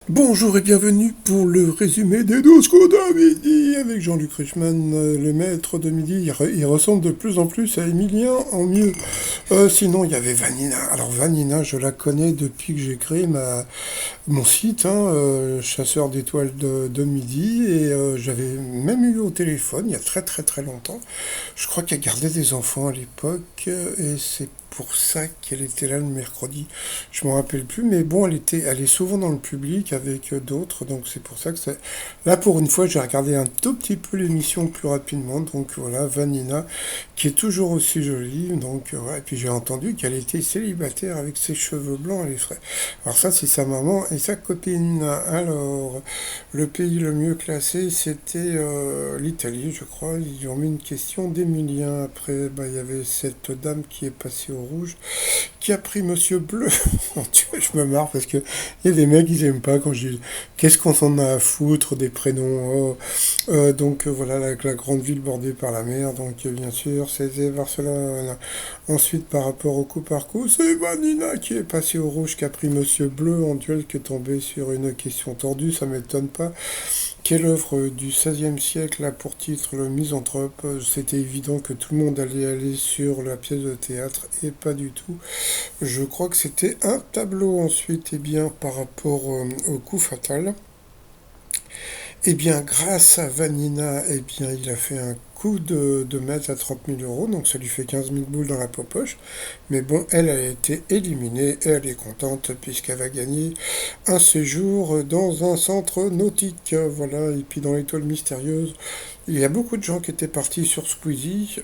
Bonjour et bienvenue pour le résumé des 12 coups de midi avec Jean-Luc Reichmann, le maître de midi. Il ressemble de plus en plus à Emilien en mieux. Sinon, il y avait Vanina. Alors Vanina, je la connais depuis que j'ai créé mon site, chasseur d'étoiles de midi, et j'avais même eu au téléphone il y a très très très longtemps. Je crois qu'elle gardait des enfants à l'époque, et c'est pour ça qu'elle était là le mercredi. Je m'en rappelle plus, mais bon, elle est souvent dans le public avec d'autres, donc c'est pour ça que c'est. Là, pour une fois, j'ai regardé un tout petit peu l'émission plus rapidement, donc voilà, Vanina, qui est toujours aussi jolie, donc voilà. Et puis j'ai entendu qu'elle était célibataire avec ses cheveux blancs et les frais. Alors ça, c'est sa maman et sa copine. Alors, le pays le mieux classé, c'était l'Italie, je crois. Ils ont mis une question d'Emilien. Après, bah, il y avait cette dame qui est passée au rouge, qui a pris Monsieur Bleu. Tu vois, je me marre parce que il y a des mecs ils aiment pas quand je dis qu'est-ce qu'on s'en a à foutre des prénoms. Donc voilà la grande ville bordée par la mer. Donc bien sûr c'était Barcelone. Ensuite par rapport au coup par coup, c'est Vanina qui est passé au rouge qui a pris Monsieur Bleu en duel qui est tombé sur une question tordue. Ça m'étonne pas. Quelle œuvre du XVIe siècle a pour titre le Misanthrope? C'était évident que tout le monde allait aller sur la pièce de théâtre et pas du tout. Je crois que c'était un tableau ensuite, et bien par rapport au coup fatal. Eh bien, grâce à Vanina, eh bien, il a fait un coup de maître à 30 000 euros, donc ça lui fait 15 000 boules dans la poche. Mais bon, elle a été éliminée et elle est contente puisqu'elle va gagner un séjour dans un centre nautique. Voilà, et puis dans l'étoile mystérieuse, il y a beaucoup de gens qui étaient partis sur Squeezie.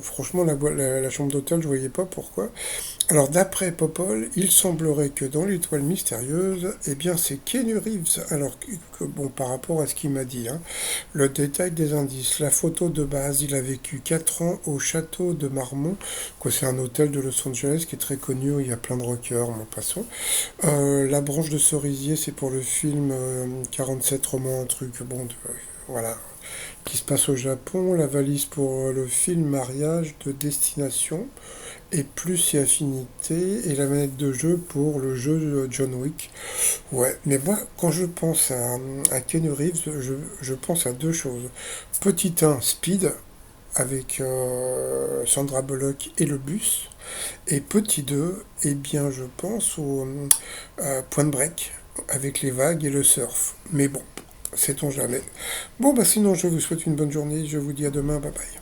Franchement, la chambre d'hôtel, je voyais pas pourquoi. Alors, d'après Popol, il semblerait que dans l'étoile mystérieuse, eh bien, c'est Keanu Reeves. Alors, bon, par rapport à ce qu'il m'a dit, le détail des indices, la photo de base, il a vécu 4 ans au château de Marmont, quoi, c'est un hôtel de Los Angeles qui est très connu, où il y a plein de rockers, en passant. La branche de cerisier, c'est pour le film 47 romans, un truc, bon, voilà, qui se passe au Japon. La valise pour le film Mariage de Destination et plus et affinité, et la manette de jeu pour le jeu John Wick. Ouais, mais moi, quand je pense à Keanu Reeves, je pense à deux choses. Petit un, Speed, avec Sandra Bullock et le bus. Et petit 2, eh bien, je pense au Point Break, avec les vagues et le surf. Mais bon, sait-on jamais. Bon, bah sinon, je vous souhaite une bonne journée. Je vous dis à demain. Bye bye.